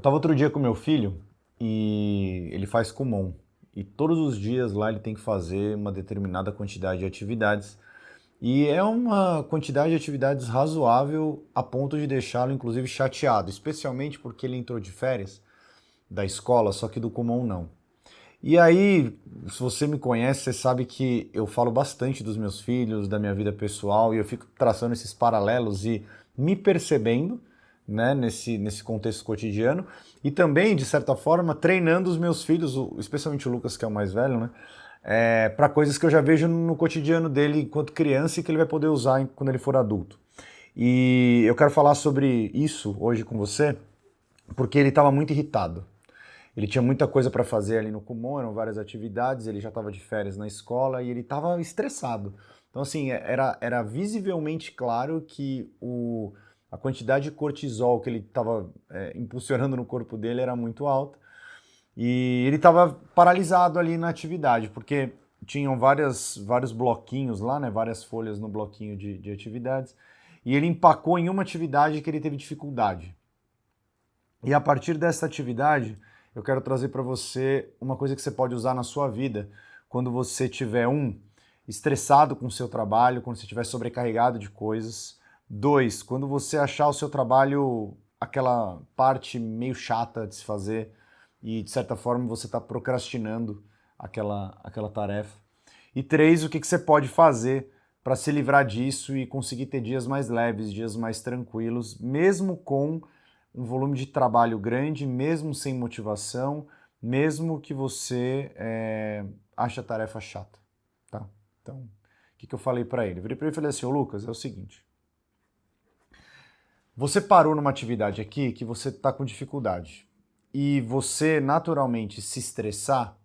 tava outro dia com meu filho e ele faz Kumon. E todos os dias lá ele tem que fazer uma determinada quantidade de atividades. E é uma quantidade de atividades razoável a ponto de deixá-lo inclusive chateado, especialmente porque ele entrou de férias da escola, só que do Kumon não. E aí, se você me conhece, você sabe que eu falo bastante dos meus filhos, da minha vida pessoal, e eu fico traçando esses paralelos e me percebendo, né, nesse contexto cotidiano, e também, de certa forma, treinando os meus filhos, especialmente o Lucas, que é o mais velho, né, para coisas que eu já vejo no cotidiano dele enquanto criança e que ele vai poder usar quando ele for adulto. E eu quero falar sobre isso hoje com você, porque ele estava muito irritado. Ele tinha muita coisa para fazer ali no Kumon, eram várias atividades, ele já estava de férias na escola e ele estava estressado. Então, assim, era visivelmente claro que a quantidade de cortisol que ele estava impulsionando no corpo dele era muito alta e ele estava paralisado ali na atividade, porque tinham vários bloquinhos lá, né, várias folhas no bloquinho de atividades, e ele empacou em uma atividade que ele teve dificuldade. E a partir dessa atividade, eu quero trazer para você uma coisa que você pode usar na sua vida quando você tiver, estressado com o seu trabalho, quando você estiver sobrecarregado de coisas. Dois, quando você achar o seu trabalho aquela parte meio chata de se fazer e, de certa forma, você está procrastinando aquela tarefa. E três, o que você pode fazer para se livrar disso e conseguir ter dias mais leves, dias mais tranquilos, mesmo com um volume de trabalho grande, mesmo sem motivação, mesmo que você ache a tarefa chata, tá? Então, o que eu falei para ele? Eu virei para ele e falei assim, ô Lucas, é o seguinte, você parou numa atividade aqui que você está com dificuldade e você naturalmente se estressar,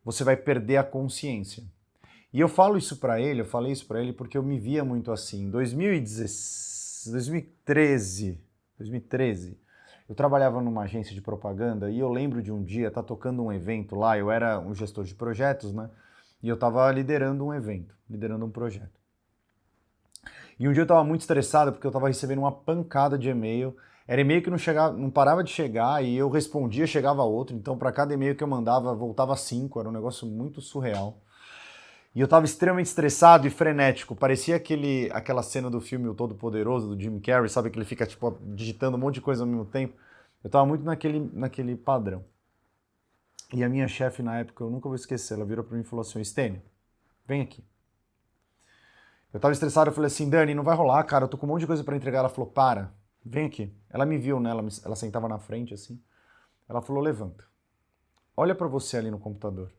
você vai perder a consciência. E eu falo isso para ele, eu falei isso para ele porque eu me via muito assim. Em 2013, eu trabalhava numa agência de propaganda e eu lembro de um dia estar tocando um evento lá, eu era um gestor de projetos, né? E eu estava liderando um evento, liderando um projeto. E um dia eu estava muito estressado porque eu estava recebendo uma pancada de e-mail. Era e-mail que não chegava, não parava de chegar e eu respondia, chegava outro. Então, para cada e-mail que eu mandava, voltava 5. Era um negócio muito surreal. E eu estava extremamente estressado e frenético. Parecia aquela cena do filme O Todo-Poderoso, do Jim Carrey, sabe? Que ele fica tipo, digitando um monte de coisa ao mesmo tempo. Eu estava muito naquele padrão. E a minha chefe na época, eu nunca vou esquecer, ela virou para mim e falou assim, Stênio, vem aqui. Eu estava estressado, eu falei assim, Dani, não vai rolar, cara, eu tô com um monte de coisa para entregar. Ela falou, para, vem aqui. Ela me viu, né? Ela sentava na frente assim. Ela falou, levanta. Olha para você ali no computador.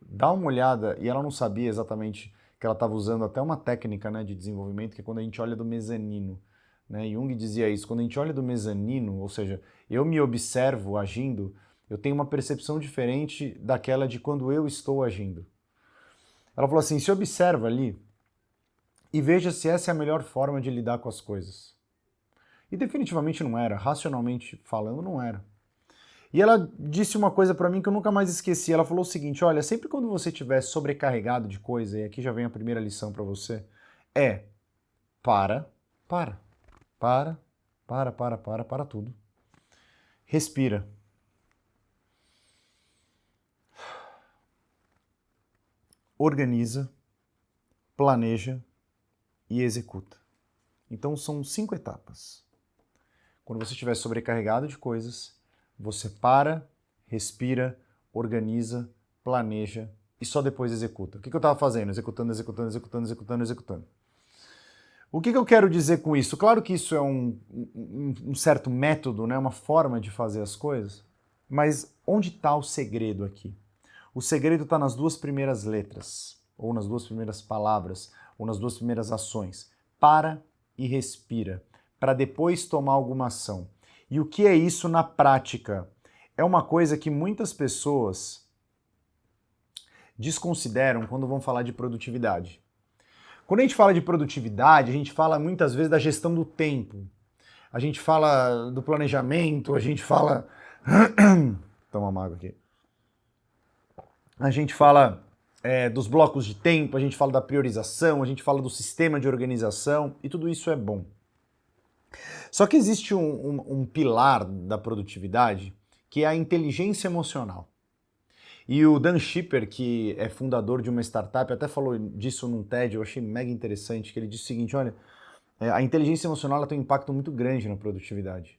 Dá uma olhada, e ela não sabia exatamente que ela estava usando até uma técnica, né, de desenvolvimento, que é quando a gente olha do mezanino. Né? Jung dizia isso, quando a gente olha do mezanino, ou seja, eu me observo agindo, eu tenho uma percepção diferente daquela de quando eu estou agindo. Ela falou assim, se observa ali e veja se essa é a melhor forma de lidar com as coisas. E definitivamente não era, racionalmente falando, não era. E ela disse uma coisa para mim que eu nunca mais esqueci. Ela falou o seguinte, olha, sempre quando você estiver sobrecarregado de coisa, e aqui já vem a primeira lição para você, para, para, para, para tudo. Respira. Organiza, planeja e executa. Então são 5 etapas. Quando você estiver sobrecarregado de coisas, você para, respira, organiza, planeja e só depois executa. O que eu estava fazendo? Executando. O que eu quero dizer com isso? Claro que isso é um certo método, né? Uma forma de fazer as coisas, mas onde está o segredo aqui? O segredo está nas 2 primeiras letras, ou nas 2 primeiras palavras, ou nas 2 primeiras ações. Para e respira, para depois tomar alguma ação. E o que é isso na prática? É uma coisa que muitas pessoas desconsideram quando vão falar de produtividade. Quando a gente fala de produtividade, a gente fala muitas vezes da gestão do tempo. A gente fala do planejamento, a gente fala... Toma uma água aqui. A gente fala dos blocos de tempo, a gente fala da priorização, a gente fala do sistema de organização, e tudo isso é bom. Só que existe um pilar da produtividade que é a inteligência emocional. E o Dan Schipper, que é fundador de uma startup, até falou disso num TED, eu achei mega interessante, que ele disse o seguinte, olha, a inteligência emocional ela tem um impacto muito grande na produtividade.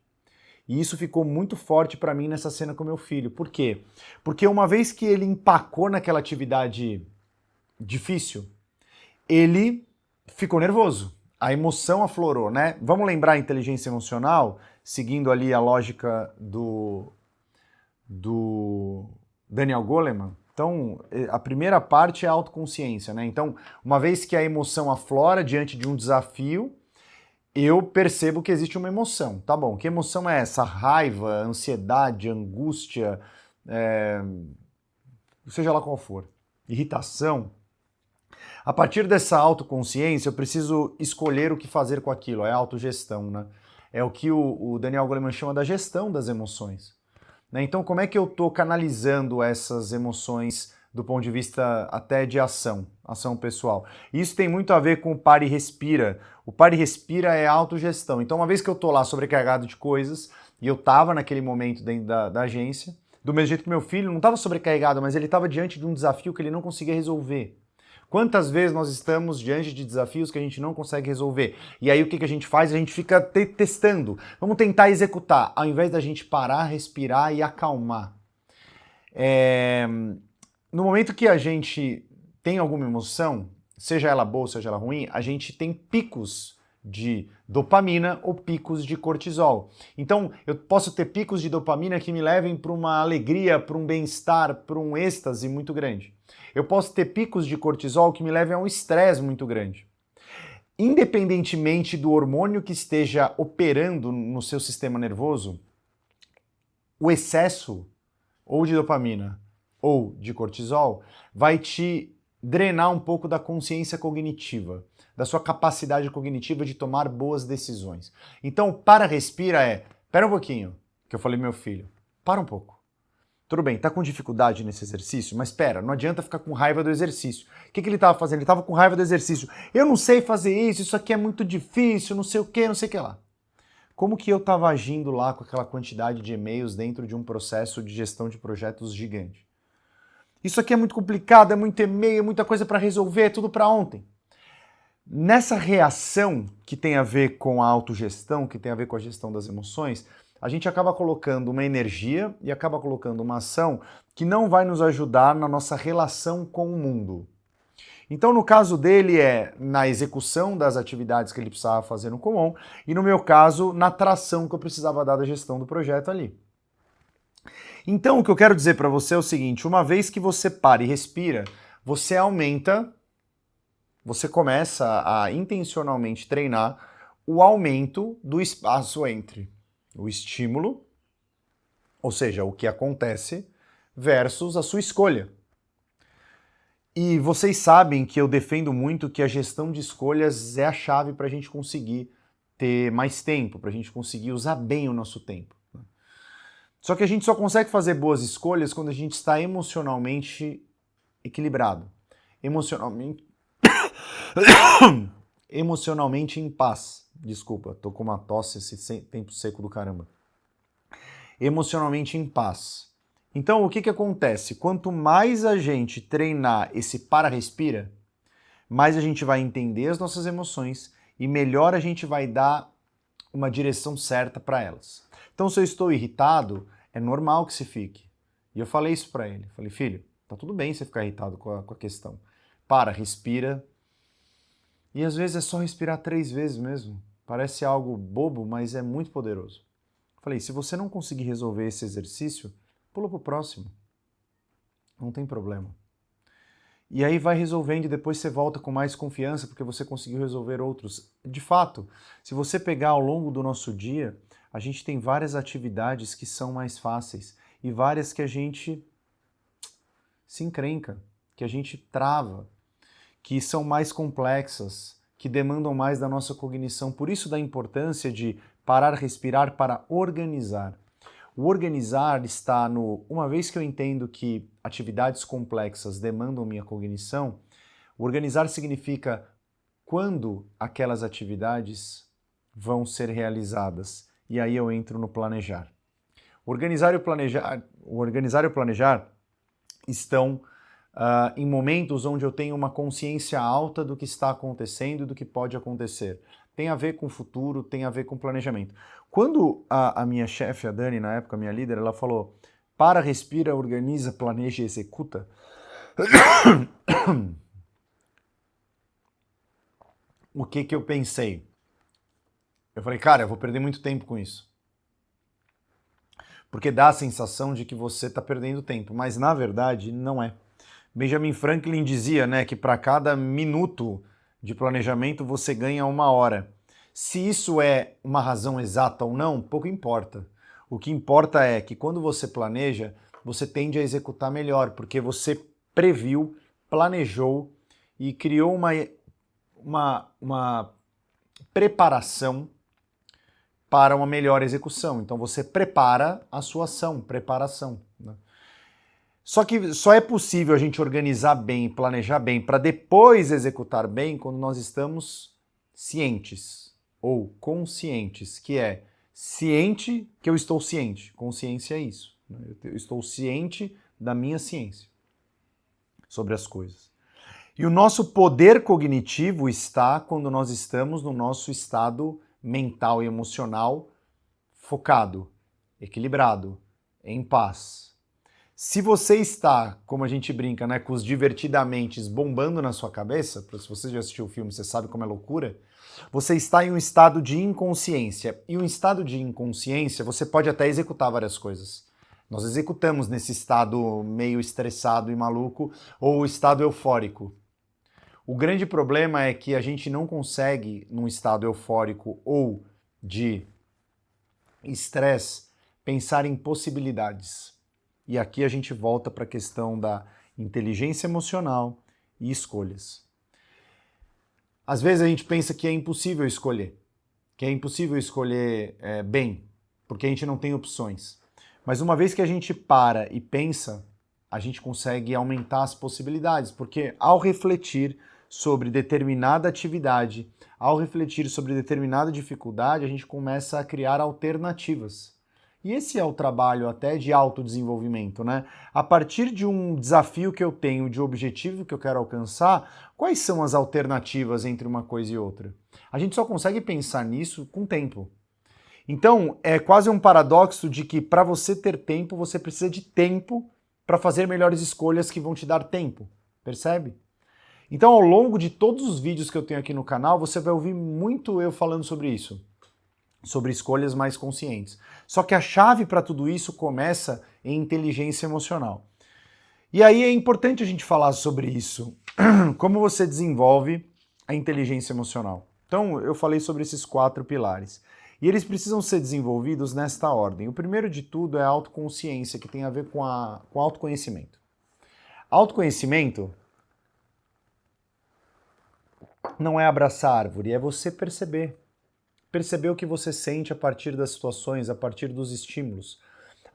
E isso ficou muito forte para mim nessa cena com meu filho. Por quê? Porque uma vez que ele empacou naquela atividade difícil, ele ficou nervoso. A emoção aflorou, né? Vamos lembrar a inteligência emocional, seguindo ali a lógica do Daniel Goleman. Então, a primeira parte é a autoconsciência, né? Então, uma vez que a emoção aflora diante de um desafio, eu percebo que existe uma emoção. Tá bom, que emoção é essa? Raiva, ansiedade, angústia, seja lá qual for, irritação. A partir dessa autoconsciência, eu preciso escolher o que fazer com aquilo, é a autogestão, né? É o que o Daniel Goleman chama da gestão das emoções. Né? Então, como é que eu estou canalizando essas emoções do ponto de vista até de ação pessoal? Isso tem muito a ver com o pare e respira. O pare e respira é autogestão. Então, uma vez que eu estou lá sobrecarregado de coisas, e eu estava naquele momento dentro da agência, do mesmo jeito que meu filho não estava sobrecarregado, mas ele estava diante de um desafio que ele não conseguia resolver. Quantas vezes nós estamos diante de desafios que a gente não consegue resolver? E aí o que a gente faz? A gente fica testando. Vamos tentar executar, ao invés da gente parar, respirar e acalmar. No momento que a gente tem alguma emoção, seja ela boa, seja ela ruim, a gente tem picos de dopamina ou picos de cortisol. Então, eu posso ter picos de dopamina que me levem para uma alegria, para um bem-estar, para um êxtase muito grande. Eu posso ter picos de cortisol que me levem a um estresse muito grande. Independentemente do hormônio que esteja operando no seu sistema nervoso, o excesso ou de dopamina ou de cortisol vai te drenar um pouco da consciência cognitiva, da sua capacidade cognitiva de tomar boas decisões. Então, para respira pera um pouquinho, que eu falei pro meu filho, para um pouco. Tudo bem, tá com dificuldade nesse exercício, mas espera, não adianta ficar com raiva do exercício. O que ele estava fazendo? Ele estava com raiva do exercício. Eu não sei fazer isso aqui é muito difícil, não sei o que, não sei o que lá. Como que eu estava agindo lá com aquela quantidade de e-mails dentro de um processo de gestão de projetos gigante? Isso aqui é muito complicado, é muito e-mail, é muita coisa para resolver, é tudo para ontem. Nessa reação que tem a ver com a autogestão, que tem a ver com a gestão das emoções, a gente acaba colocando uma energia e acaba colocando uma ação que não vai nos ajudar na nossa relação com o mundo. Então, no caso dele é na execução das atividades que ele precisava fazer no Kumon e no meu caso, na tração que eu precisava dar da gestão do projeto ali. Então, o que eu quero dizer para você é o seguinte, uma vez que você para e respira, você aumenta, você começa a intencionalmente treinar o aumento do espaço entre o estímulo, ou seja, o que acontece, versus a sua escolha. E vocês sabem que eu defendo muito que a gestão de escolhas é a chave para a gente conseguir ter mais tempo, para a gente conseguir usar bem o nosso tempo. Só que a gente só consegue fazer boas escolhas quando a gente está emocionalmente equilibrado, emocionalmente em paz. Desculpa, tô com uma tosse esse tempo seco do caramba. Emocionalmente em paz. Então, o que acontece? Quanto mais a gente treinar esse para-respira, mais a gente vai entender as nossas emoções e melhor a gente vai dar uma direção certa para elas. Então, se eu estou irritado, é normal que se fique. E eu falei isso para ele. Falei, filho, tá tudo bem você ficar irritado com a questão. Para, respira. E às vezes é só respirar 3 vezes mesmo. Parece algo bobo, mas é muito poderoso. Falei, se você não conseguir resolver esse exercício, pula pro próximo. Não tem problema. E aí vai resolvendo e depois você volta com mais confiança porque você conseguiu resolver outros. De fato, se você pegar ao longo do nosso dia, a gente tem várias atividades que são mais fáceis e várias que a gente se encrenca, que a gente trava, que são mais complexas, que demandam mais da nossa cognição. Por isso da importância de parar, respirar para organizar. O organizar está no... Uma vez que eu entendo que atividades complexas demandam minha cognição, o organizar significa quando aquelas atividades vão ser realizadas. E aí eu entro no planejar. O organizar e o planejar estão em momentos onde eu tenho uma consciência alta do que está acontecendo e do que pode acontecer. Tem a ver com o futuro, tem a ver com planejamento. Quando a minha chefe, a Dani, na época, minha líder, ela falou: para, respira, organiza, planeja e executa. O que eu pensei? Eu falei, cara, eu vou perder muito tempo com isso. Porque dá a sensação de que você está perdendo tempo, mas na verdade não é. Benjamin Franklin dizia, né, que para cada minuto de planejamento você ganha 1 hora. Se isso é uma razão exata ou não, pouco importa. O que importa é que quando você planeja, você tende a executar melhor, porque você previu, planejou e criou uma preparação para uma melhor execução. Então você prepara a sua ação, preparação, né? Só que só é possível a gente organizar bem, planejar bem, para depois executar bem quando nós estamos cientes ou conscientes, que é ciente que eu estou ciente. Consciência é isso, né? Eu estou ciente da minha ciência sobre as coisas. E o nosso poder cognitivo está quando nós estamos no nosso estado mental e emocional focado, equilibrado, em paz. Se você está, como a gente brinca, né, com os divertidamentes bombando na sua cabeça, se você já assistiu o filme, você sabe como é loucura, você está em um estado de inconsciência. E um estado de inconsciência, você pode até executar várias coisas. Nós executamos nesse estado meio estressado e maluco, ou estado eufórico. O grande problema é que a gente não consegue, num estado eufórico ou de estresse, pensar em possibilidades. E aqui a gente volta para a questão da inteligência emocional e escolhas. Às vezes a gente pensa que é impossível escolher bem, porque a gente não tem opções. Mas uma vez que a gente para e pensa, a gente consegue aumentar as possibilidades, porque ao refletir sobre determinada atividade, ao refletir sobre determinada dificuldade, a gente começa a criar alternativas. E esse é o trabalho até de autodesenvolvimento, né? A partir de um desafio que eu tenho, de objetivo que eu quero alcançar, quais são as alternativas entre uma coisa e outra? A gente só consegue pensar nisso com tempo. Então, é quase um paradoxo de que para você ter tempo, você precisa de tempo para fazer melhores escolhas que vão te dar tempo. Percebe? Então, ao longo de todos os vídeos que eu tenho aqui no canal, você vai ouvir muito eu falando sobre isso, sobre escolhas mais conscientes. Só que a chave para tudo isso começa em inteligência emocional. E aí é importante a gente falar sobre isso. Como você desenvolve a inteligência emocional? Então, eu falei sobre esses 4 pilares. E eles precisam ser desenvolvidos nesta ordem. O primeiro de tudo é a autoconsciência, que tem a ver com autoconhecimento. Autoconhecimento não é abraçar a árvore, é você perceber. Perceber o que você sente a partir das situações, a partir dos estímulos.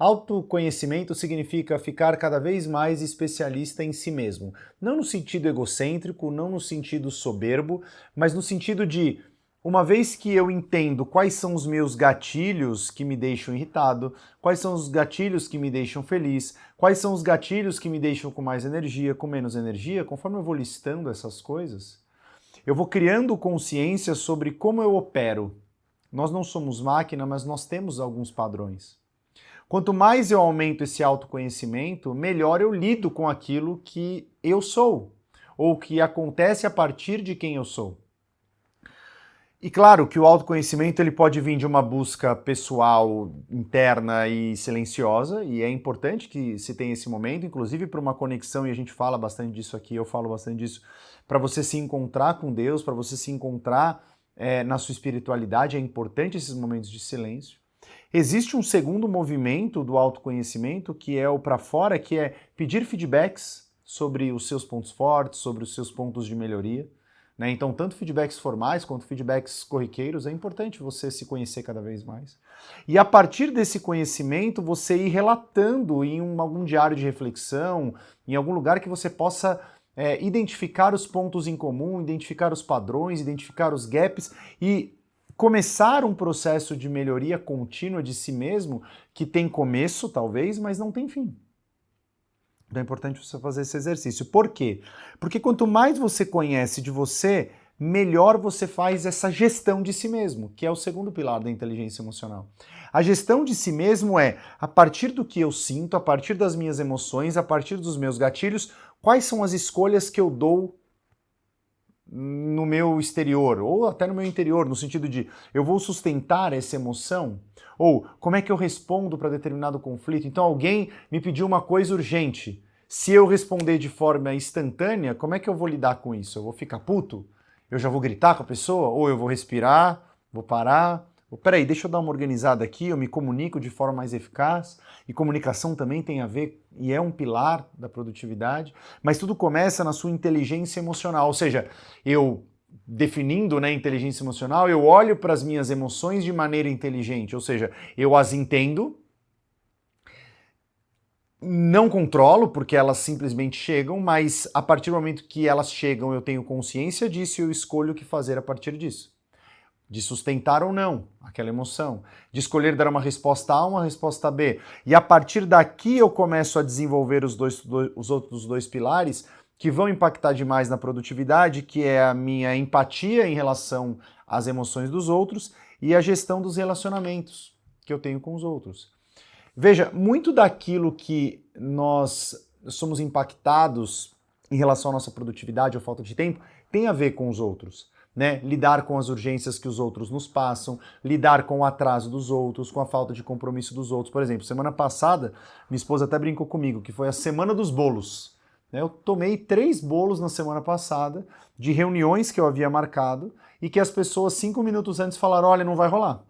Autoconhecimento significa ficar cada vez mais especialista em si mesmo. Não no sentido egocêntrico, não no sentido soberbo, mas no sentido de, uma vez que eu entendo quais são os meus gatilhos que me deixam irritado, quais são os gatilhos que me deixam feliz, quais são os gatilhos que me deixam com mais energia, com menos energia, conforme eu vou listando essas coisas, eu vou criando consciência sobre como eu opero. Nós não somos máquina, mas nós temos alguns padrões. Quanto mais eu aumento esse autoconhecimento, melhor eu lido com aquilo que eu sou, ou que acontece a partir de quem eu sou. E claro que o autoconhecimento ele pode vir de uma busca pessoal, interna e silenciosa, e é importante que se tenha esse momento, inclusive para uma conexão, e a gente fala bastante disso aqui, eu falo bastante disso, para você se encontrar com Deus, para você se encontrar na sua espiritualidade, é importante esses momentos de silêncio. Existe um segundo movimento do autoconhecimento, que é o para fora, que é pedir feedbacks sobre os seus pontos fortes, sobre os seus pontos de melhoria. Né? Então, tanto feedbacks formais quanto feedbacks corriqueiros, é importante você se conhecer cada vez mais. E a partir desse conhecimento, você ir relatando em algum diário de reflexão, em algum lugar que você possa identificar os pontos em comum, identificar os padrões, identificar os gaps e começar um processo de melhoria contínua de si mesmo que tem começo, talvez, mas não tem fim. Então é importante você fazer esse exercício. Por quê? Porque quanto mais você conhece de você, melhor você faz essa gestão de si mesmo, que é o segundo pilar da inteligência emocional. A gestão de si mesmo é, a partir do que eu sinto, a partir das minhas emoções, a partir dos meus gatilhos, quais são as escolhas que eu dou no meu exterior, ou até no meu interior, no sentido de eu vou sustentar essa emoção, ou como é que eu respondo para determinado conflito. Então alguém me pediu uma coisa urgente, se eu responder de forma instantânea, como é que eu vou lidar com isso? Eu vou ficar puto? Eu já vou gritar com a pessoa? Ou eu vou respirar, vou parar? Peraí, deixa eu dar uma organizada aqui, eu me comunico de forma mais eficaz, e comunicação também tem a ver, e é um pilar da produtividade, mas tudo começa na sua inteligência emocional, ou seja, eu definindo, né, inteligência emocional, eu olho para as minhas emoções de maneira inteligente, ou seja, eu as entendo, não controlo, porque elas simplesmente chegam, mas a partir do momento que elas chegam, eu tenho consciência disso e eu escolho o que fazer a partir disso. De sustentar ou não aquela emoção, de escolher dar uma resposta A ou uma resposta B. E a partir daqui eu começo a desenvolver os outros dois pilares que vão impactar demais na produtividade, que é a minha empatia em relação às emoções dos outros e a gestão dos relacionamentos que eu tenho com os outros. Veja, muito daquilo que nós somos impactados em relação à nossa produtividade ou falta de tempo tem a ver com os outros. Né? Lidar com as urgências que os outros nos passam, lidar com o atraso dos outros, com a falta de compromisso dos outros. Por exemplo, semana passada, minha esposa até brincou comigo, que foi a semana dos bolos. Eu tomei 3 bolos na semana passada, de reuniões que eu havia marcado, e que as pessoas 5 minutos antes falaram, olha, não vai rolar.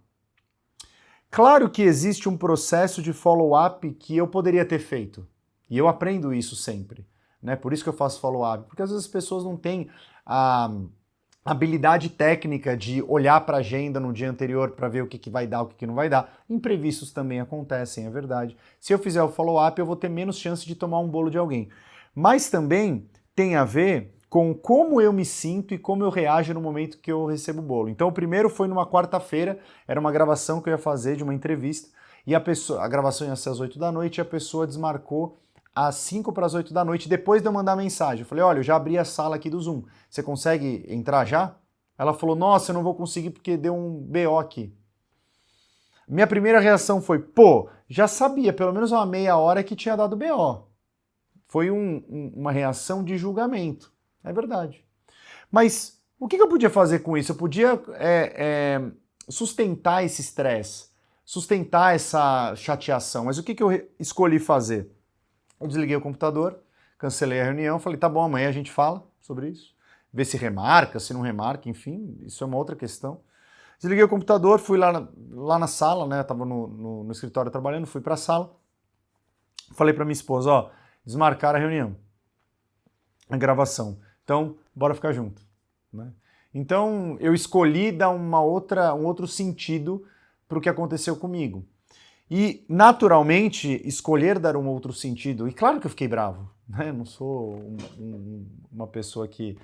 Claro que existe um processo de follow-up que eu poderia ter feito, e eu aprendo isso sempre. Né? Por isso que eu faço follow-up, porque às vezes as pessoas não têm a habilidade técnica de olhar para a agenda no dia anterior para ver o que vai dar, o que não vai dar. Imprevistos também acontecem, é verdade. Se eu fizer o follow-up, eu vou ter menos chance de tomar um bolo de alguém. Mas também tem a ver com como eu me sinto e como eu reajo no momento que eu recebo o bolo. Então o primeiro foi numa quarta-feira, era uma gravação que eu ia fazer de uma entrevista, e a gravação ia ser às 8 da noite, e a pessoa desmarcou às 5 para as 8 da noite, depois de eu mandar mensagem. Eu falei, olha, eu já abri a sala aqui do Zoom, você consegue entrar já? Ela falou, nossa, eu não vou conseguir porque deu um BO aqui. Minha primeira reação foi, pô, já sabia, pelo menos uma meia hora que tinha dado BO. Foi uma reação de julgamento, é verdade. Mas o que eu podia fazer com isso? Eu podia sustentar esse estresse, sustentar essa chateação, mas o que eu escolhi fazer? Eu desliguei o computador, cancelei a reunião, falei, tá bom, amanhã a gente fala sobre isso. Vê se remarca, se não remarca, enfim, isso é uma outra questão. Desliguei o computador, fui lá na sala, né, eu tava no escritório trabalhando, fui pra sala, falei pra minha esposa, ó, desmarcar a reunião, a gravação. Então, bora ficar junto. Né? Então, eu escolhi dar um outro sentido pro que aconteceu comigo. E, naturalmente, escolher dar um outro sentido, e claro que eu fiquei bravo, né? Eu não sou uma pessoa que,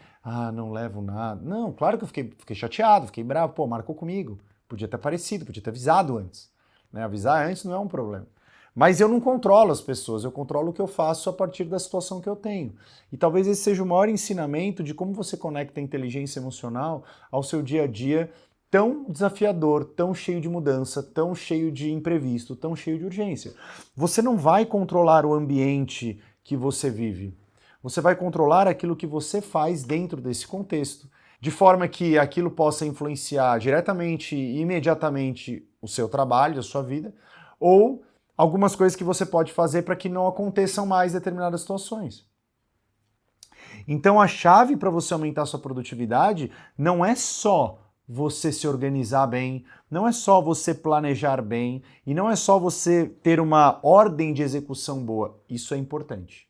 não levo nada. Não, claro que eu fiquei chateado, fiquei bravo, pô, marcou comigo. Podia ter aparecido, podia ter avisado antes. Né? Avisar antes não é um problema. Mas eu não controlo as pessoas, eu controlo o que eu faço a partir da situação que eu tenho. E talvez esse seja o maior ensinamento de como você conecta a inteligência emocional ao seu dia a dia, tão desafiador, tão cheio de mudança, tão cheio de imprevisto, tão cheio de urgência. Você não vai controlar o ambiente que você vive. Você vai controlar aquilo que você faz dentro desse contexto, de forma que aquilo possa influenciar diretamente e imediatamente o seu trabalho, a sua vida, ou algumas coisas que você pode fazer para que não aconteçam mais determinadas situações. Então a chave para você aumentar a sua produtividade não é só você se organizar bem, não é só você planejar bem e não é só você ter uma ordem de execução boa. Isso é importante.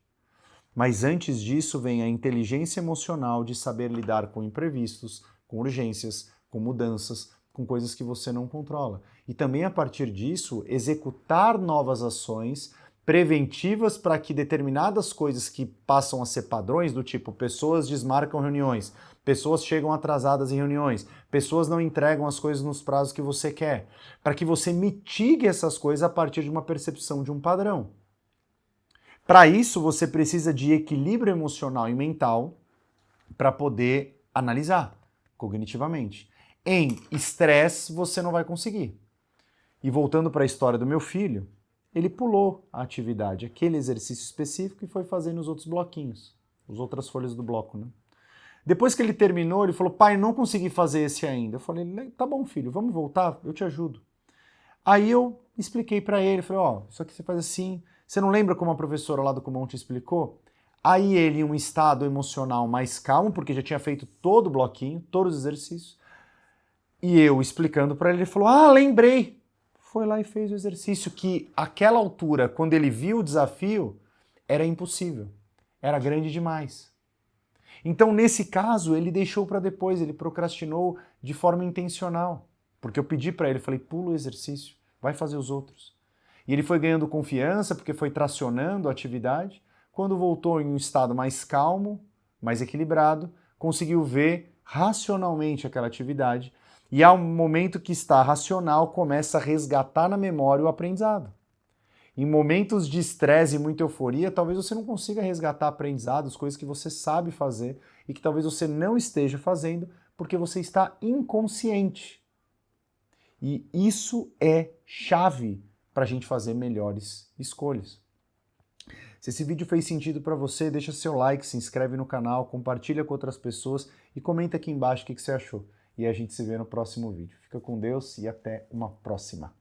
Mas antes disso vem a inteligência emocional de saber lidar com imprevistos, com urgências, com mudanças, com coisas que você não controla. E também a partir disso executar novas ações preventivas para que determinadas coisas que passam a ser padrões, do tipo pessoas desmarcam reuniões, pessoas chegam atrasadas em reuniões, pessoas não entregam as coisas nos prazos que você quer, para que você mitigue essas coisas a partir de uma percepção de um padrão. Para isso, você precisa de equilíbrio emocional e mental para poder analisar cognitivamente. Em estresse, você não vai conseguir. E voltando para a história do meu filho, ele pulou a atividade, aquele exercício específico, e foi fazer nos outros bloquinhos, as outras folhas do bloco, né? Depois que ele terminou, ele falou, pai, não consegui fazer esse ainda. Eu falei, tá bom, filho, vamos voltar, eu te ajudo. Aí eu expliquei para ele, falei, ó, isso aqui você faz assim, você não lembra como a professora lá do Kumon te explicou? Aí ele, em um estado emocional mais calmo, porque já tinha feito todo o bloquinho, todos os exercícios, e eu explicando para ele, ele falou, ah, lembrei. Foi lá e fez o exercício que, àquela altura, quando ele viu o desafio, era impossível, era grande demais. Então, nesse caso, ele deixou para depois, ele procrastinou de forma intencional, porque eu pedi para ele, falei, pula o exercício, vai fazer os outros. E ele foi ganhando confiança, porque foi tracionando a atividade. Quando voltou em um estado mais calmo, mais equilibrado, conseguiu ver racionalmente aquela atividade. E ao momento que está racional, começa a resgatar na memória o aprendizado. Em momentos de estresse e muita euforia, talvez você não consiga resgatar aprendizados, coisas que você sabe fazer e que talvez você não esteja fazendo porque você está inconsciente. E isso é chave para a gente fazer melhores escolhas. Se esse vídeo fez sentido para você, deixa seu like, se inscreve no canal, compartilha com outras pessoas e comenta aqui embaixo o que você achou. E a gente se vê no próximo vídeo. Fica com Deus e até uma próxima.